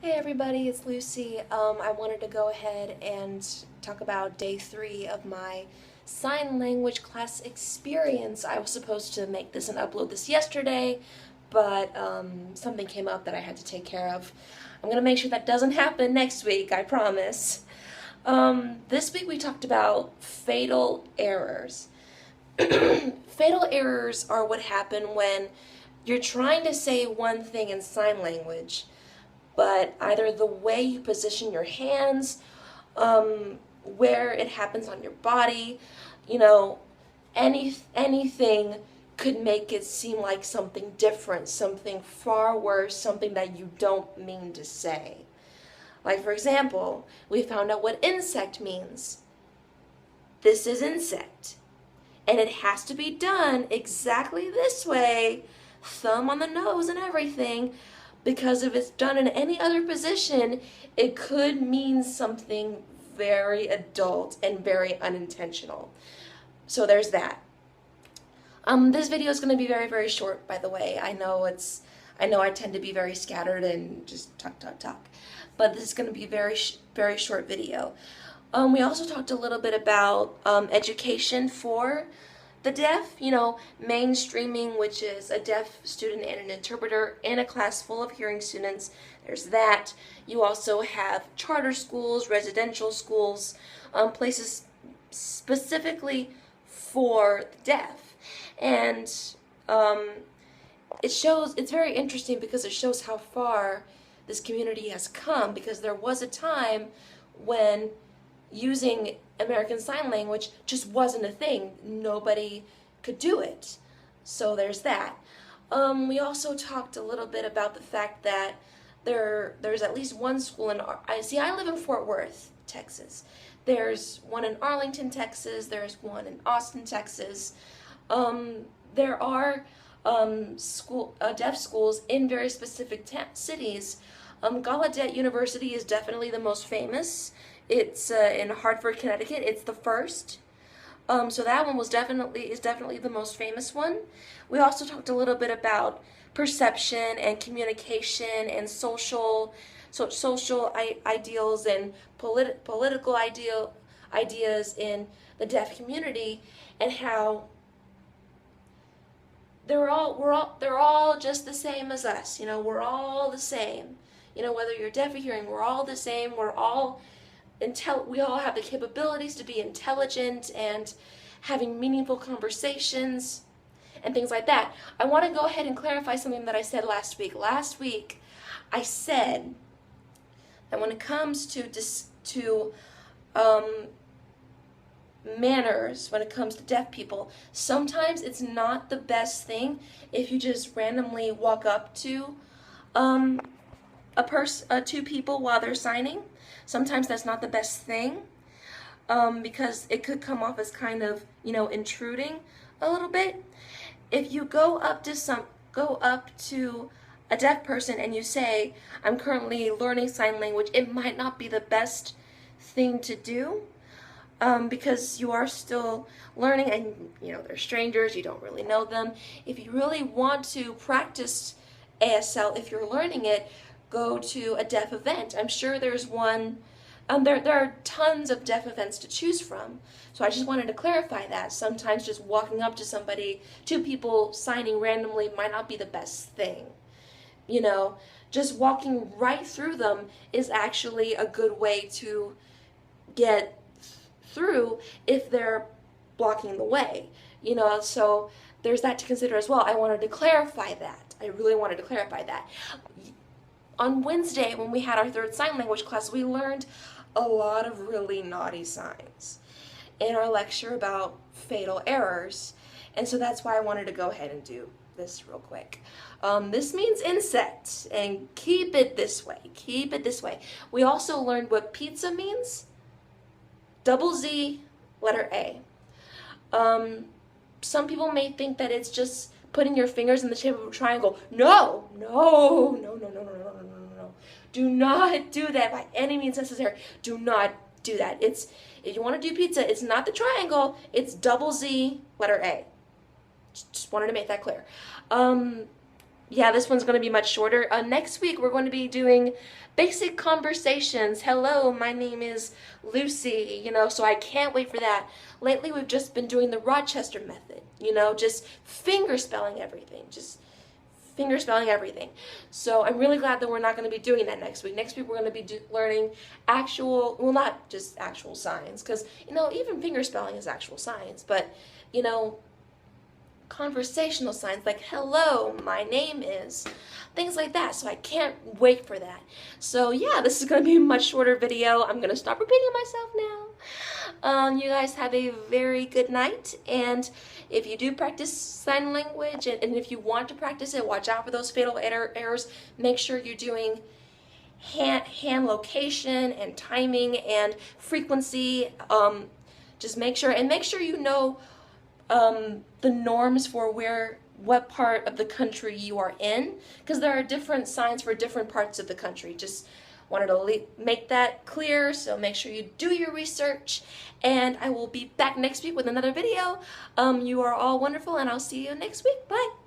Hey everybody, it's Lucy. I wanted to go ahead and talk about day 3 of my sign language class experience. I was supposed to make this and upload this yesterday, but something came up that I had to take care of. I'm going to make sure that doesn't happen next week, I promise. This week we talked about fatal errors. Fatal errors are what happen when you're trying to say one thing in sign language, but either the way you position your hands, where it happens on your body, you know, anything could make it seem like something different, something far worse, something that you don't mean to say. Like, for example, we found out what insect means. This is insect. And it has to be done exactly this way, thumb on the nose and everything, because if it's done in any other position, it could mean something very adult and very unintentional. So there's that. This video is going to be very, very short, by the way. I know I tend to be very scattered and just talk, but this is going to be a very short video. We also talked a little bit about education for the deaf, mainstreaming, which is a deaf student and an interpreter in a class full of hearing students. There's that. You also have charter schools, residential schools, places specifically for the deaf. And it's very interesting because it shows how far this community has come, because there was a time when using American Sign Language just wasn't a thing. Nobody could do it. So there's that. We also talked a little bit about the fact that there's at least one school I live in Fort Worth, Texas. There's one in Arlington, Texas. There's one in Austin, Texas. There are deaf schools in very specific cities. Gallaudet University is definitely the most famous. It's in Hartford, Connecticut. It's the first. So that one is definitely the most famous one. We also talked a little bit about perception and communication and social ideals and political ideas in the deaf community, and how they're all just the same as us. We're all the same. Whether you're deaf or hearing, we're all the same. We all have the capabilities to be intelligent and having meaningful conversations and things like that. I want to go ahead and clarify something that I said last week. Last week, I said that when it comes to manners, when it comes to deaf people, sometimes it's not the best thing if you just randomly walk up to two people while they're signing. Sometimes that's not the best thing, because it could come off as kind of, intruding a little bit. If you go up to a deaf person and you say, "I'm currently learning sign language," it might not be the best thing to do, because you are still learning, and they're strangers, you don't really know them. If you really want to practice ASL, if you're learning it, go to a deaf event. I'm sure there's one. There are tons of deaf events to choose from. So I just wanted to clarify that. Sometimes just walking up to two people signing randomly might not be the best thing. Just walking right through them is actually a good way to get through if they're blocking the way. So there's that to consider as well. I wanted to clarify that. I really wanted to clarify that. On Wednesday, when we had our third sign language class, we learned a lot of really naughty signs in our lecture about fatal errors. And so that's why I wanted to go ahead and do this real quick. This means insect, and keep it this way. Keep it this way. We also learned what pizza means. Double Z, letter A. Some people may think that it's just putting your fingers in the shape of a triangle. No. Do not do that by any means necessary. Do not do that. If you want to do pizza, it's not the triangle, it's double Z, letter A. Just wanted to make that clear. yeah, this one's going to be much shorter. Next week, we're going to be doing basic conversations. Hello, my name is Lucy, so I can't wait for that. Lately, we've just been doing the Rochester method, just finger spelling everything. Just finger spelling everything. So I'm really glad that we're not going to be doing that next week. Next week, we're going to be learning actual, well, not just actual signs, because, even finger spelling is actual signs, but, conversational signs like hello, my name is, things like that. So I can't wait for that. So yeah, this is going to be a much shorter video. I'm going to stop repeating myself now. You guys have a very good night, and if you do practice sign language and if you want to practice it, watch out for those fatal errors. Make sure you're doing hand location and timing and frequency. Just make sure you know the norms for what part of the country you are in, because there are different signs for different parts of the country. Just wanted to make that clear, so make sure you do your research, and I will be back next week with another video. You are all wonderful, and I'll see you next week. Bye!